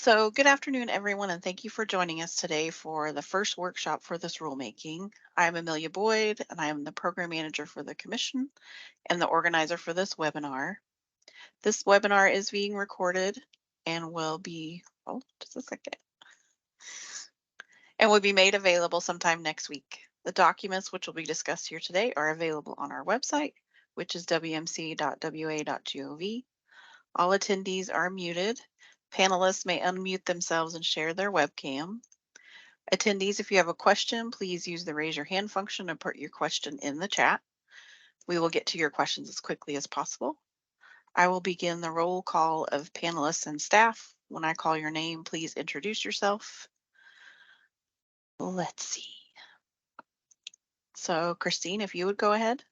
So good afternoon, everyone, and thank you for joining us today for the first workshop for this rulemaking. I'm Amelia Boyd, and I am the program manager for the commission and the organizer for this webinar. This webinar is being recorded and will be, just a second, and will be made available sometime next week. The documents which will be discussed here today are available on our website, which is wmc.wa.gov. All attendees are muted. Panelists may unmute themselves and share their webcam. Attendees, if you have a question, please use the raise your hand function and put your question in the chat. We will get to your questions as quickly as possible. I will begin the roll call of panelists and staff. When I call your name, please introduce yourself. Let's see. So Christine, if you would go ahead.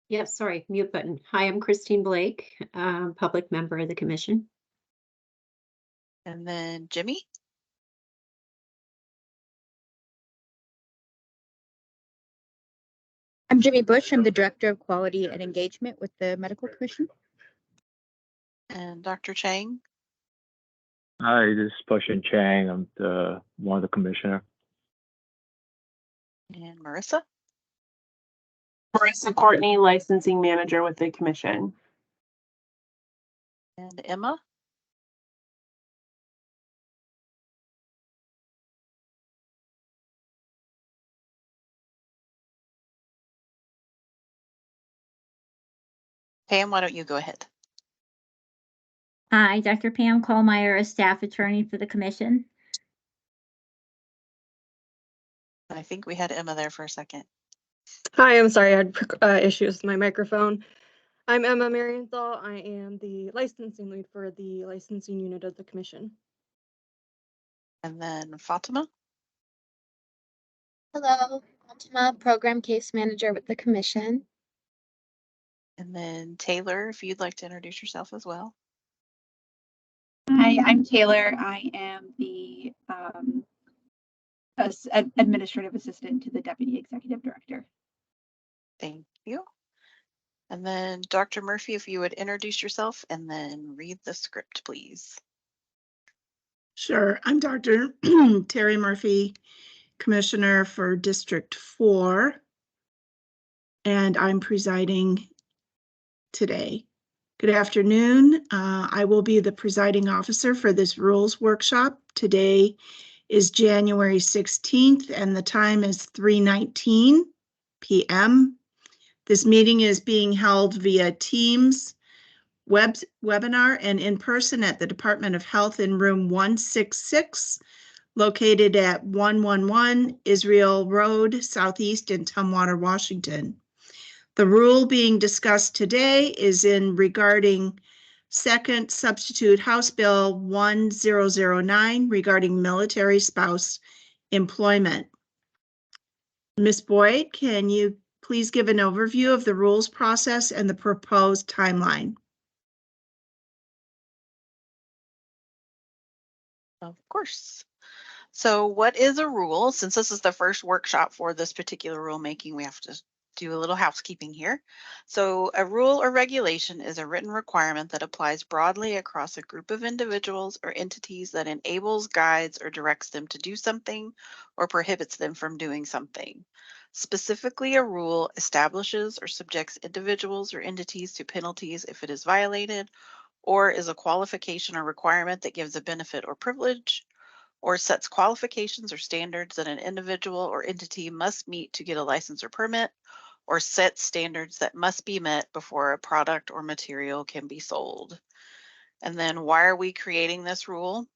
Yes, sorry, mute button. Hi, I'm Christine Blake, public member of the commission. And then Jimmy. I'm Jimmy Bush. I'm the Director of Quality and Engagement with the Medical Commission. And Dr. Chang. Hi, this is Pushin Chang. I'm one of the commissioner. And Marissa. Marissa Courtney, licensing manager with the commission. And Emma. Pam, why don't you go ahead? Hi, Dr. Pam Kohlmeyer, a staff attorney for the commission. I think we had Emma there for a second. Hi, I'm sorry, I had issues with my microphone. I'm Emma Marienthal. I am the licensing lead for the licensing unit of the commission. And then Fatima. Hello, Fatima, program case manager with the commission. And then Taylor, if you'd like to introduce yourself as well. Hi, I'm Taylor. I am the administrative assistant to the deputy executive director. Thank you. And then Dr. Murphy, if you would introduce yourself and then read the script, please. Sure. I'm Dr. Terry Murphy, Commissioner for District 4, and I'm presiding today. Good afternoon. I will be the presiding officer for this rules workshop. Today is January 16th, and the time is 3:19 p.m. This meeting is being held via Teams webinar and in person at the Department of Health in room 166, located at 111 Israel Road, Southeast in Tumwater, Washington. The rule being discussed today is in regarding second substitute House Bill 1009 regarding military spouse employment. Ms. Boyd, can you please give an overview of the rules process and the proposed timeline? Of course. So what is a rule? Since this is the first workshop for this particular rulemaking, we have to do a little housekeeping here. So a rule or regulation is a written requirement that applies broadly across a group of individuals or entities that enables, guides, or directs them to do something or prohibits them from doing something. Specifically, a rule establishes or subjects individuals or entities to penalties if it is violated, or is a qualification or requirement that gives a benefit or privilege, or sets qualifications or standards that an individual or entity must meet to get a license or permit, or sets standards that must be met before a product or material can be sold. And then why are we creating this rule?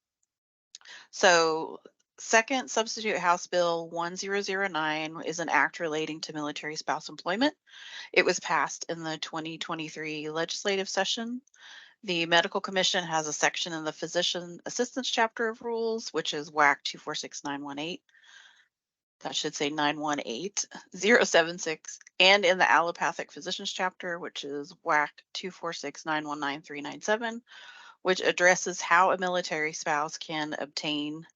So second substitute House Bill 1009 is an act relating to military spouse employment. It was passed in the 2023 legislative session. The Medical Commission has a section in the Physician Assistance Chapter of Rules, which is WAC 246918. That should say 918076, and in the Allopathic Physicians Chapter, which is WAC 246919397, which addresses how a military spouse can obtain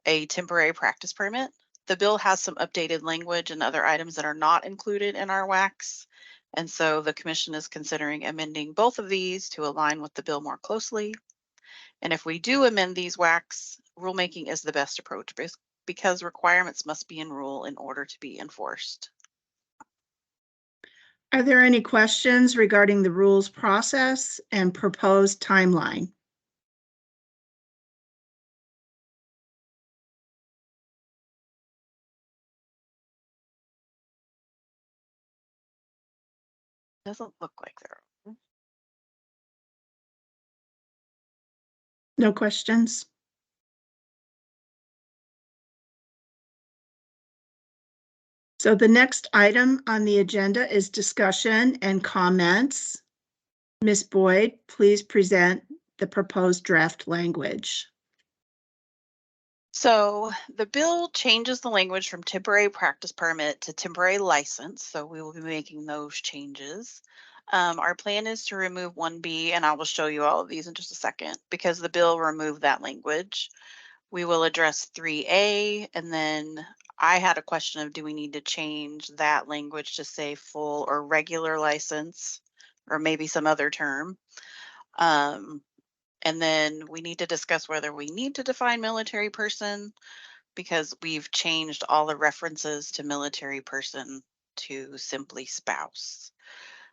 a temporary practice permit. The bill has some updated language and other items that are not included in our WACs. And so the commission is considering amending both of these to align with the bill more closely. And if we do amend these WACs, rulemaking is the best approach because requirements must be in rule in order to be enforced. Are there any questions regarding the rules process and proposed timeline? Doesn't look like there are. No questions? So the next item on the agenda is discussion and comments. Ms. Boyd, please present the proposed draft language. So the bill changes the language from temporary practice permit to temporary license. So we will be making those changes. Our plan is to remove 1B, and I will show you all of these in just a second because the bill removed that language. We will address 3A, and then I had a question of, do we need to change that language to say full or regular license, or maybe some other term? And then we need to discuss whether we need to define military person because we've changed all the references to military person to simply spouse.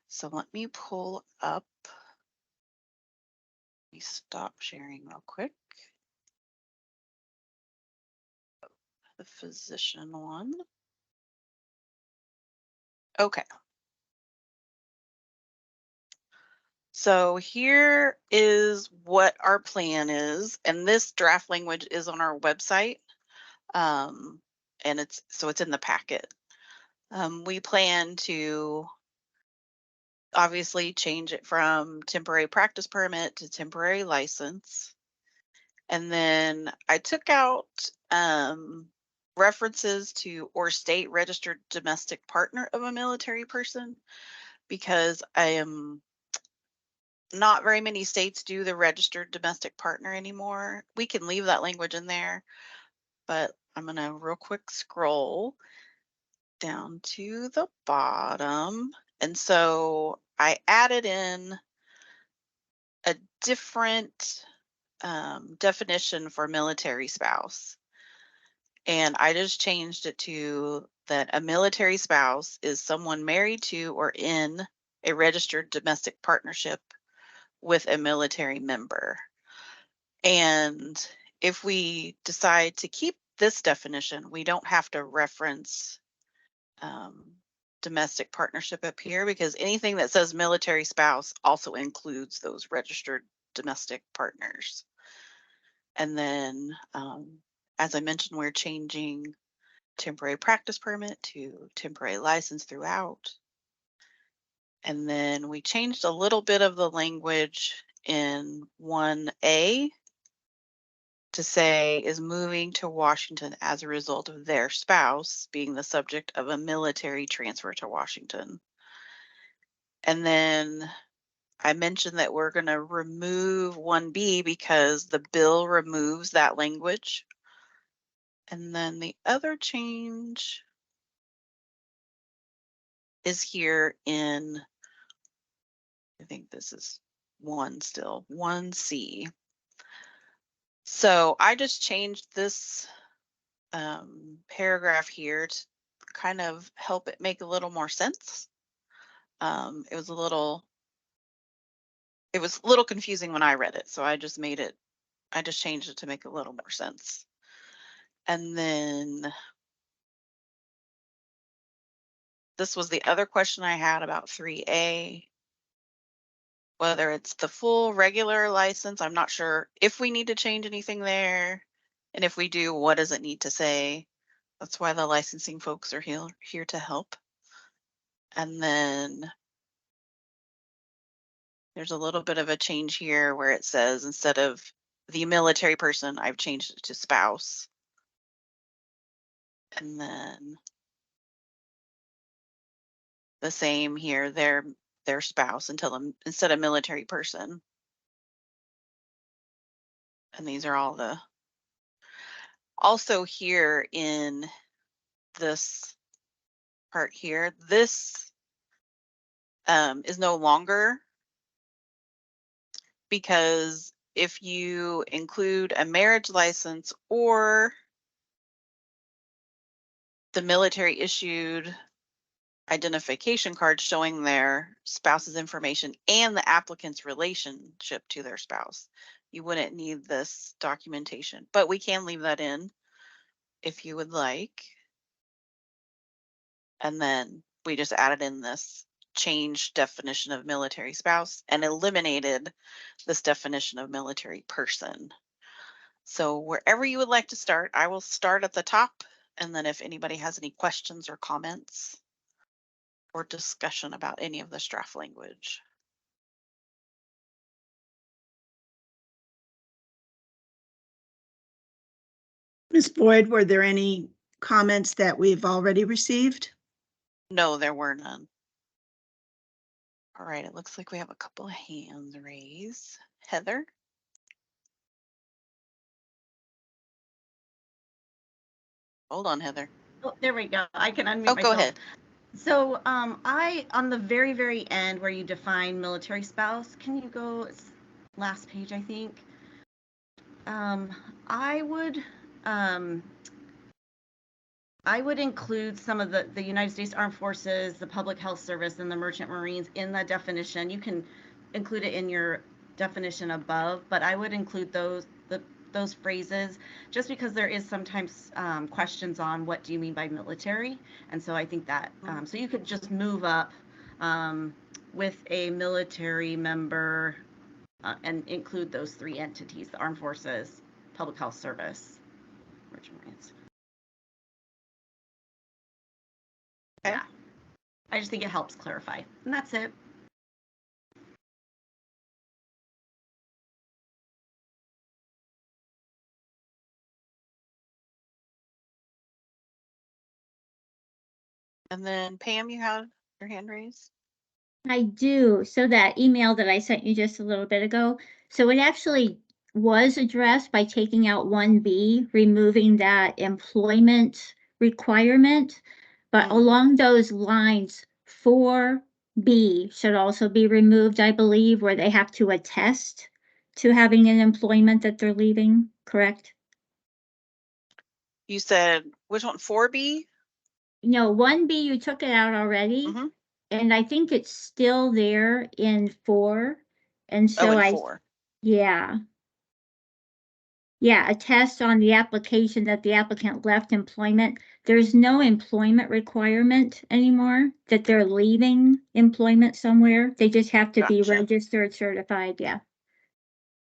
So let me pull up. Let me stop sharing real quick. The physician one. Okay. So here is what our plan is, and this draft language is on our website, and it's in the packet. We plan to obviously change it from temporary practice permit to temporary license, and then I took out references to or state registered domestic partner of a military person because not very many states do the registered domestic partner anymore. We can leave that language in there, but I'm going to real quick scroll down to the bottom. And so I added in a different definition for military spouse. And I just changed it to that a military spouse is someone married to or in a registered domestic partnership with a military member. And if we decide to keep this definition, we don't have to reference domestic partnership up here because anything that says military spouse also includes those registered domestic partners. And then, as I mentioned, we're changing temporary practice permit to temporary license throughout. And then we changed a little bit of the language in 1A to say is moving to Washington as a result of their spouse being the subject of a military transfer to Washington. And then I mentioned that we're going to remove 1B because the bill removes that language. And then the other change is here in, I think this is 1C. So I just changed this paragraph here to kind of help it make a little more sense. It was a little confusing when I read it, so I just changed it to make a little more sense. And then this was the other question I had about 3A, whether it's the full regular license. I'm not sure if we need to change anything there. And if we do, what does it need to say? That's why the licensing folks are here to help. And then there's a little bit of a change here where it says instead of the military person, I've changed it to spouse. And then the same here, their spouse instead of military person. And these are all also here in this part here, this is no longer, because if you include a marriage license or the military issued identification card showing their spouse's information and the applicant's relationship to their spouse, you wouldn't need this documentation, but we can leave that in if you would like. And then we just added in this changed definition of military spouse and eliminated this definition of military person. So wherever you would like to start, I will start at the top. And then if anybody has any questions or comments or discussion about any of this draft language. Ms. Boyd, were there any comments that we've already received? No, there were none. All right, it looks like we have a couple of hands raised. Heather? Hold on, Heather. Oh, there we go. I can unmute Oh, myself. go ahead. So on the very, very end where you define military spouse, can you go last page, I think? I would include some of the United States Armed Forces, the Public Health Service, and the Merchant Marines in the definition. You can include it in your definition above, but I would include those phrases just because there is sometimes questions on what do you mean by military, and so I think that so you could just move up with a military member and include those three entities: the Armed Forces, Public Health Service, Merchant Marines. Okay. Yeah, I just think it helps clarify, and that's it. And then Pam, you have your hand raised. I do. So that email that I sent you just a little bit ago, so it actually was addressed by taking out 1B, removing that employment requirement. But along those lines, 4B should also be removed, I believe, where they have to attest to having an employment that they're leaving, correct? You said, which one, 4B? No, 1B, you took it out already. Mhm. And I think it's still there in 4. And so Oh, and 4. yeah. Yeah, attest on the application that the applicant left employment. There's no employment requirement anymore that they're leaving employment somewhere. They just have to be Gotcha. registered, certified. Yeah.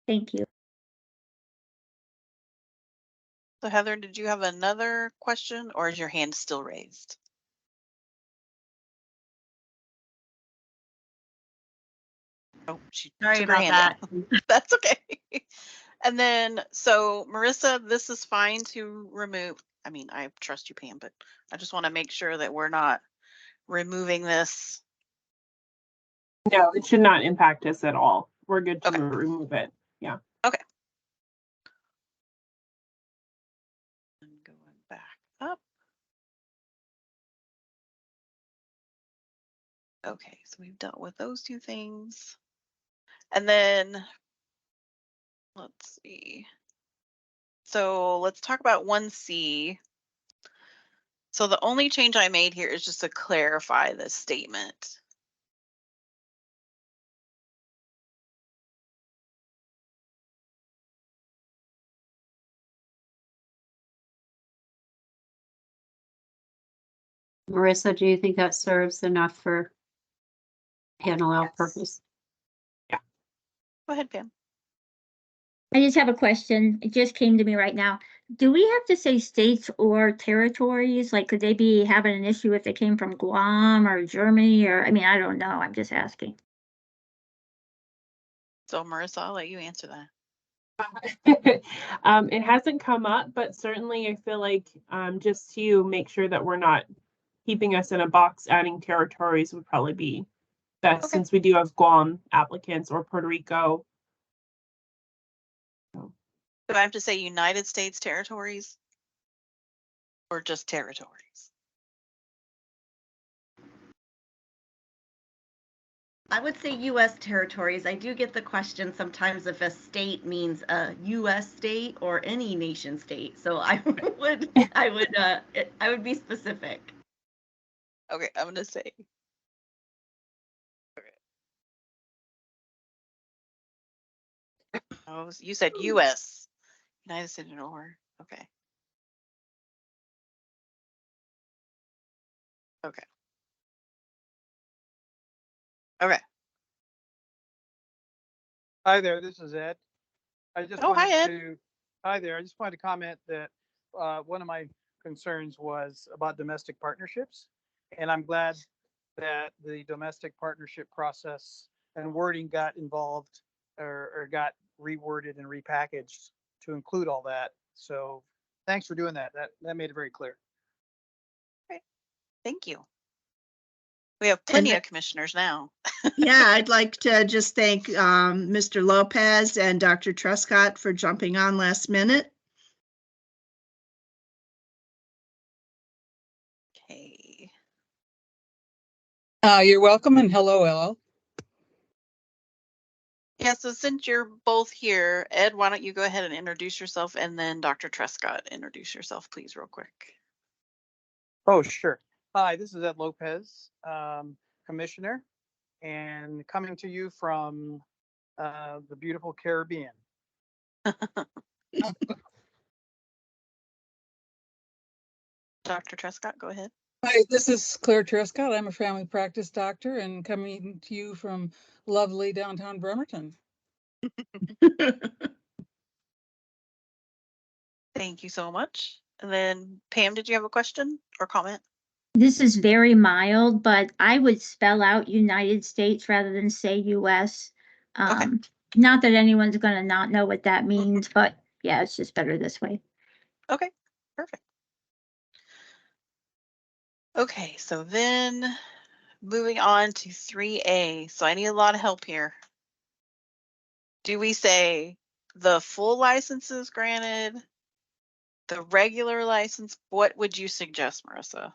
Thank you. So Heather, did you have another question or is your hand still raised? Oh, she Sorry took her about hand that. down. That's okay. And then, so Marissa, this is fine to remove. I mean, I trust you, Pam, but I just want to make sure that we're not removing this. No, it should not impact us at all. We're good to Okay. remove it. Yeah. Okay. I'm going back up. Okay, so we've dealt with those two things. And then let's see. So let's talk about 1C. So the only change I made here is just to clarify this statement. Marissa, do you think that serves enough for NLL purpose? Go ahead, Pam. I just have a question. It just came to me right now. Do we have to say states or territories? Like, could they be having an issue if they came from Guam or Germany? Or, I mean, I don't know. I'm just asking. So Marissa, I'll let you answer that. It hasn't come up, but certainly I feel like just to make sure that we're not keeping us in a box, adding territories would probably be best, Okay. since we do have Guam applicants or Puerto Rico. Do I have to say United States territories or just territories? I would say U.S. territories. I do get the question sometimes if a state means a U.S. state or any nation state. So I would be specific. Okay, I'm gonna say. Oh, you said U.S. United States or okay. Okay. Okay. Hi there, this is Ed. I just Oh, wanted hi, Ed. to, hi there, I just wanted to comment that one of my concerns was about domestic partnerships. And I'm glad that the domestic partnership process and wording got involved or got reworded and repackaged to include all that. So thanks for doing that. That made it very clear. Okay. Thank you. We have plenty of commissioners now. Yeah, I'd like to just thank Mr. Lopez and Dr. Truscott for jumping on last minute. Okay. You're welcome and hello, Ella. Yeah, so since you're both here, Ed, why don't you go ahead and introduce yourself, and then Dr. Truscott, introduce yourself, please, real quick. Oh, sure. Hi, this is Ed Lopez, Commissioner, and coming to you from the beautiful Caribbean. Dr. Truscott, go ahead. Hi, this is Claire Truscott. I'm a family practice doctor and coming to you from lovely downtown Bremerton. Thank you so much. And then Pam, did you have a question or comment? This is very mild, but I would spell out United States rather than say US. Okay. Not that anyone's gonna not know what that means, but yeah, it's just better this way. Okay, perfect. Okay, so then moving on to 3A. So I need a lot of help here. Do we say the full license is granted? The regular license? What would you suggest, Marissa?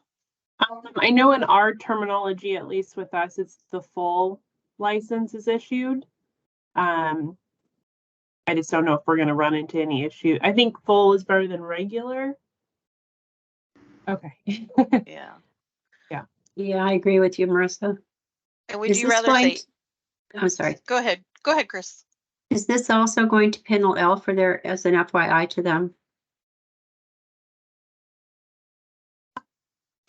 I know in our terminology, at least with us, it's the full license is issued. I just don't know if we're going to run into any issue. I think full is better than regular. Okay. Yeah. Yeah, I agree with you, Marissa. And would Is you this rather going say? I'm sorry. Go ahead. Go ahead, Chris. Is this also going to Panel L for their, as an FYI to them?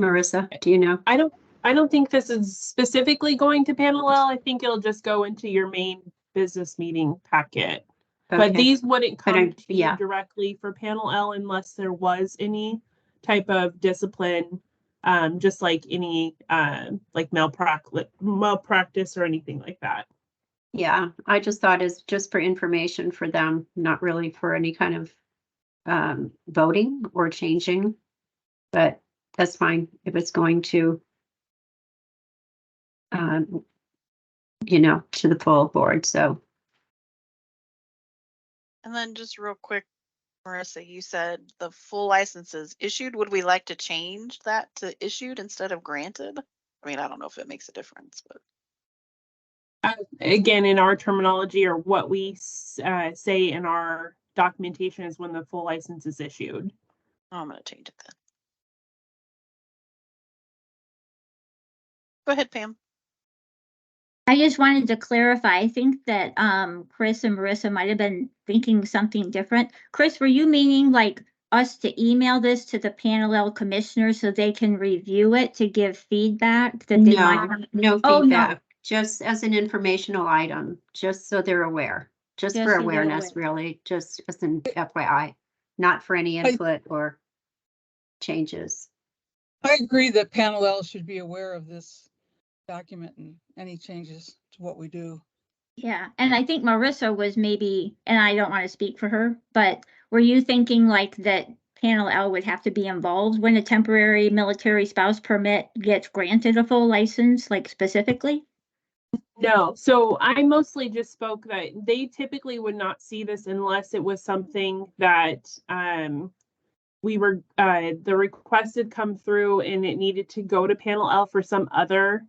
Marissa, do you know? I don't think this is specifically going to Panel L. I think it'll just go into your main business meeting packet. But these wouldn't come to you directly for Panel L unless there was any type of discipline, just like any like malpractice or anything like that. Yeah, I just thought it's just for information for them, not really for any kind of voting or changing. But that's fine if it's going to, you know, to the full board. So. And then just real quick, Marissa, you said the full license is issued. Would we like to change that to issued instead of granted? I mean, I don't know if it makes a difference, but. Again, in our terminology or what we say in our documentation is when the full license is issued. Oh, I'm going to change it then. Go ahead, Pam. I just wanted to clarify. I think that Chris and Marissa might have been thinking something different. Chris, were you meaning like us to email this to the Panel L commissioners so they can review it to give feedback that they might? No feedback. Oh, no. Just as an informational item, just so they're aware, just for so they're awareness, aware. really, just as an FYI, not for any input or changes. I agree that Panel L should be aware of this document and any changes to what we do. Yeah, and I think Marissa was maybe, and I don't want to speak for her, but were you thinking like that Panel L would have to be involved when a temporary military spouse permit gets granted a full license, like specifically? No, so I mostly just spoke that they typically would not see this unless it was something that we were the request had come through and it needed to go to Panel L for some other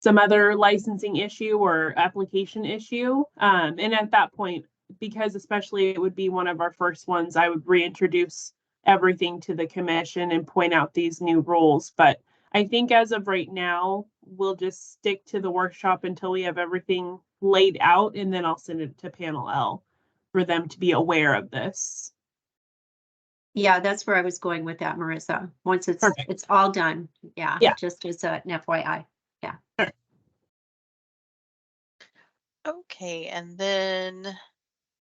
some other licensing issue or application issue. And at that point, because especially it would be one of our first ones, I would reintroduce everything to the commission and point out these new rules. But I think as of right now, we'll just stick to the workshop until we have everything laid out, and then I'll send it to Panel L for them to be aware of this. Yeah, that's where I was going with that, Marissa. Once it's Perfect. it's all done. Yeah, Yeah. just as an FYI. Yeah. Okay, and then,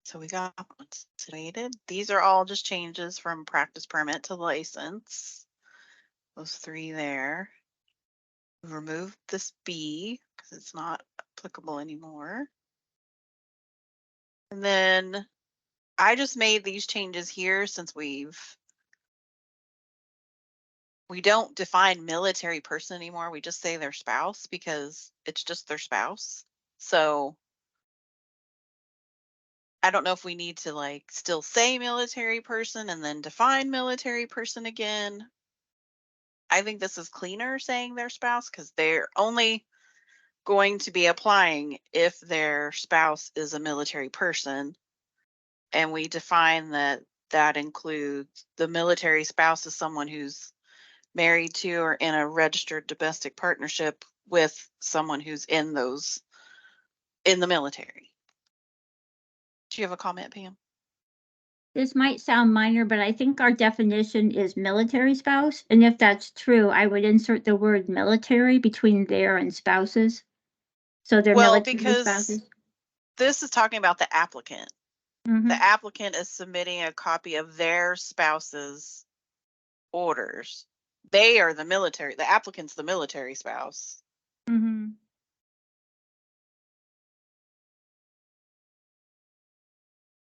so we got what's situated. These are all just changes from practice permit to license. Those 3 there. We've removed this B because it's not applicable anymore. And then I just made these changes here since we don't define military person anymore. We just say their spouse because it's just their spouse. So I don't know if we need to like still say military person and then define military person again. I think this is cleaner saying their spouse because they're only going to be applying if their spouse is a military person. And we define that includes the military spouse is someone who's married to or in a registered domestic partnership with someone who's in the military. Do you have a comment, Pam? This might sound minor, but I think our definition is military spouse. And if that's true, I would insert the word military between there and spouses. So they're military because spouses. This is talking about the applicant. Mhm. The applicant is submitting a copy of their spouse's orders. They are the military, the applicant's the military spouse. Mhm.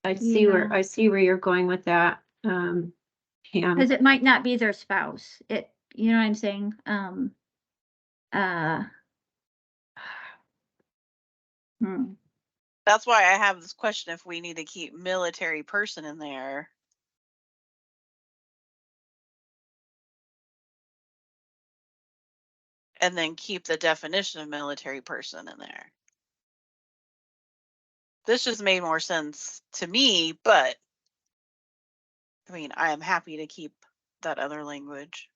I see where you're going with that. Pam. Because it might not be their spouse. You know what I'm saying? That's why I have this question if we need to keep military person in there. And then keep the definition of military person in there. This just made more sense to me, but I mean, I am happy to keep that other language.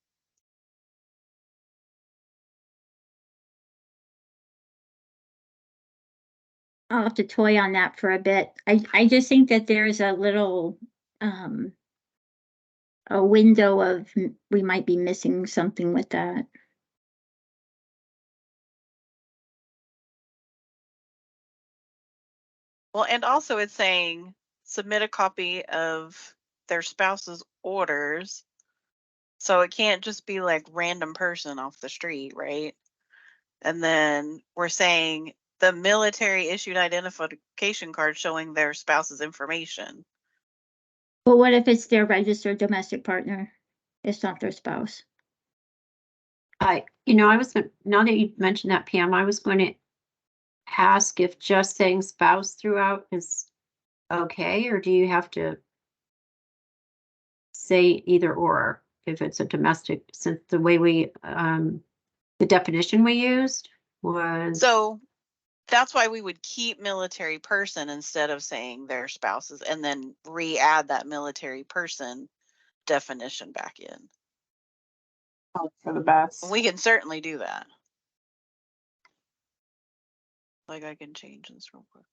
I'll have to toy on that for a bit. I just think that there's a little a window of we might be missing something with that. Well, and also it's saying submit a copy of their spouse's orders. So it can't just be like random person off the street, right? And then we're saying the military issued identification card showing their spouse's information. But what if it's their registered domestic partner? It's not their spouse. I was now that you mentioned that, Pam, I was going to ask if just saying spouse throughout is okay, or do you have to say either or if it's a domestic, since the way we the definition we used was. So that's why we would keep military person instead of saying their spouses and then re-add that military person definition back in. For the best. We can certainly do that. Like I can change this real quick.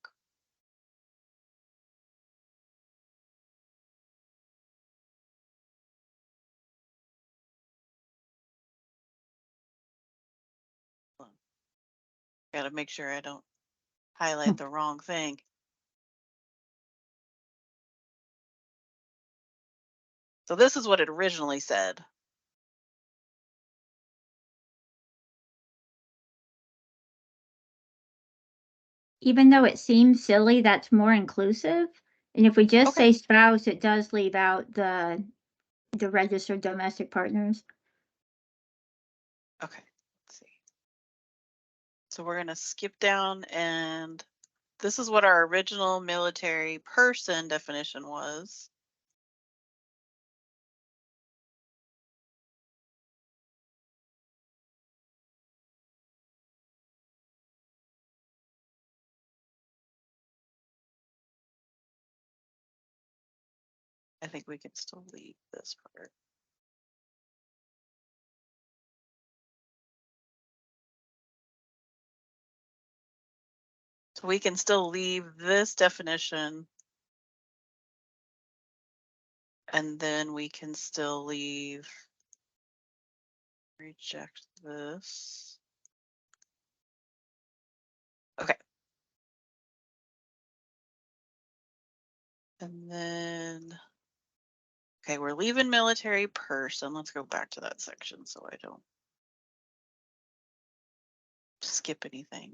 Gotta make sure I don't highlight the wrong thing. So this is what it originally said. Even though it seems silly, that's more inclusive. And if we just say spouse, it does leave out the registered domestic partners. Okay, let's see. So we're gonna skip down, and this is what our original military person definition was. I think we can still leave this part. So we can still leave this definition. And then we can still leave, reject this. Okay. And then, okay, we're leaving military person. Let's go back to that section so I don't skip anything.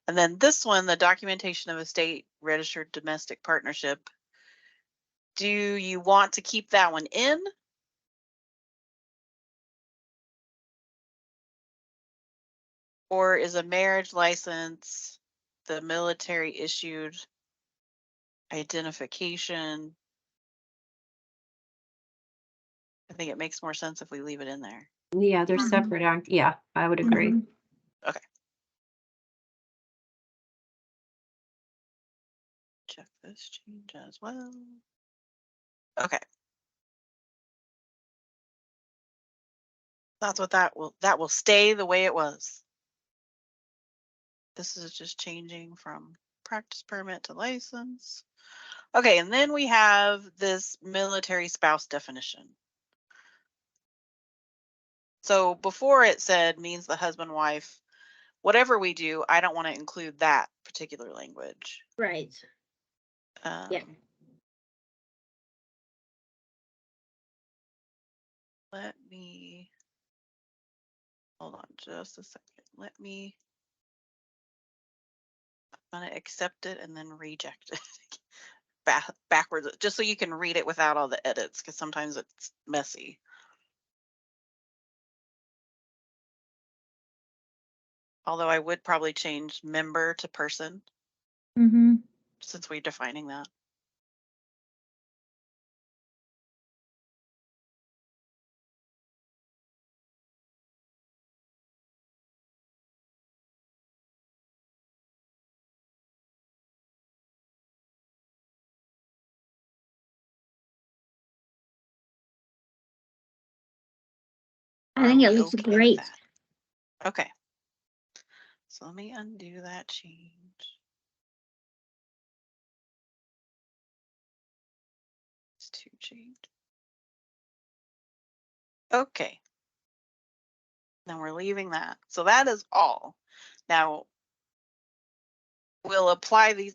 And then this one, the documentation of a state registered domestic partnership. Do you want to keep that one in? Or is a marriage license the military issued identification? I think it makes more sense if we leave it in there. Yeah, they're separate act. Yeah, I would agree. Okay. Check this change as well. Okay. That's what that will stay the way it was. This is just changing from practice permit to license. Okay, and then we have this military spouse definition. So before it said means the husband, wife, whatever we do, I don't want to include that particular language. Right. Yeah. Let me, hold on just a second. Let me, I'm gonna accept it and then reject it. Backwards, just so you can read it without all the edits, because sometimes it's messy. Although I would probably change member to person. Since we're defining that. I think it looks great. Okay. So let me undo that change. It's to change. Okay. Then we're leaving that. So that is all. Now we'll apply these.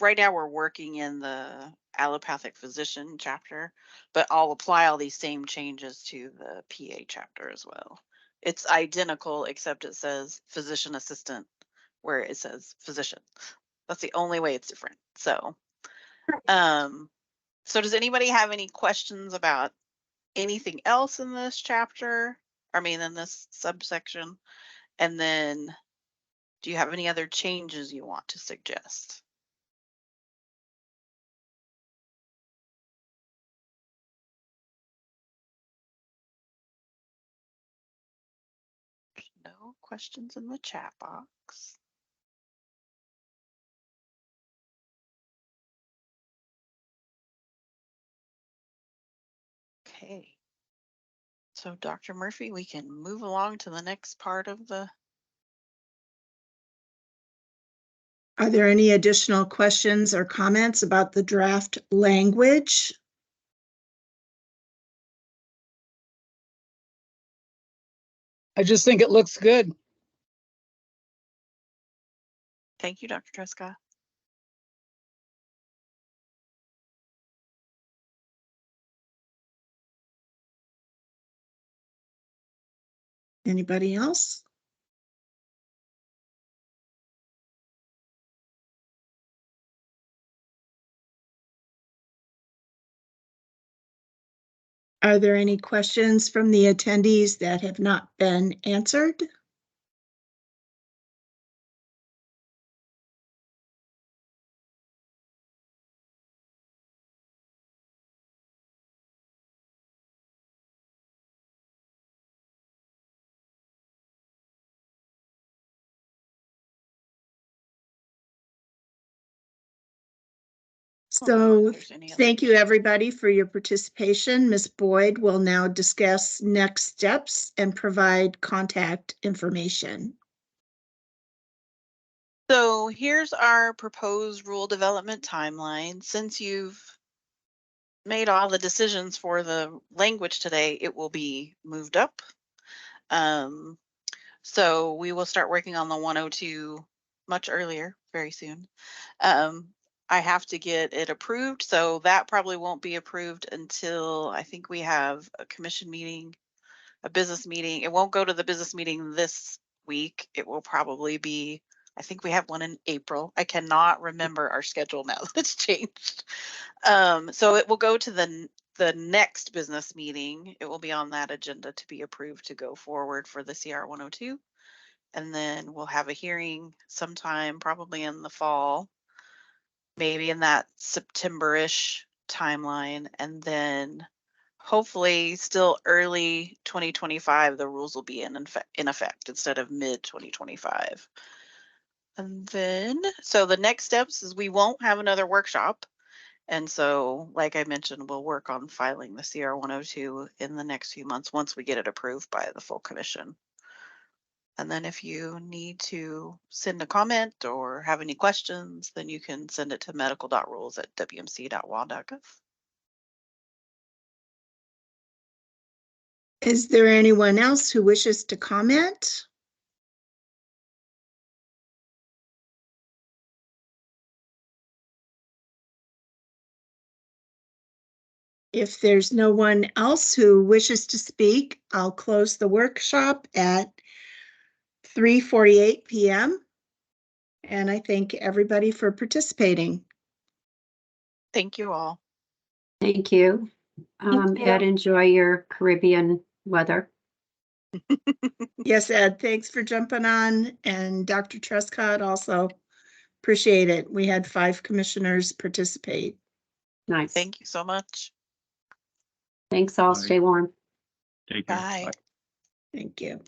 Right now we're working in the allopathic physician chapter, but I'll apply all these same changes to the PA chapter as well. It's identical, except it says physician assistant where it says physician. That's the only way it's different. So, so does anybody have any questions about anything else in this chapter? I mean, in this subsection? And then do you have any other changes you want to suggest? No questions in the chat box. Okay. So Dr. Murphy, we can move along to the next part of the. Are there any additional questions or comments about the draft language? I just think it looks good. Thank you, Dr. Trescott. Anybody else? Are there any questions from the attendees that have not been answered? So there's any other thank you, everybody, for your participation. Ms. Boyd will now discuss next steps and provide contact information. So here's our proposed rule development timeline. Since you've made all the decisions for the language today, it will be moved up. So we will start working on the 102 much earlier, very soon. I have to get it approved, so that probably won't be approved until I think we have a commission meeting, a business meeting. It won't go to the business meeting this week. It will probably be, I think we have one in April. I cannot remember our schedule now that it's changed. So it will go to the next business meeting. It will be on that agenda to be approved to go forward for the CR 102. And then we'll have a hearing sometime probably in the fall, maybe in that September-ish timeline. And then hopefully still early 2025, the rules will be in effect instead of mid 2025. And then, so the next steps is we won't have another workshop. And so, like I mentioned, we'll work on filing the CR 102 in the next few months once we get it approved by the full commission. And then if you need to send a comment or have any questions, then you can send it to medical.rules@wmc.wa.gov. Is there anyone else who wishes to comment? If there's no one else who wishes to speak, I'll close the workshop at 3:48 p.m. And I thank everybody for participating. Thank you all. Thank you. Ed, enjoy your Caribbean weather. Yes, Ed, thanks for jumping on. And Dr. Trescott also appreciate it. We had 5 commissioners participate. Nice. Thank you so much. Thanks all. Bye. Stay warm. Take care. Bye. Thank you.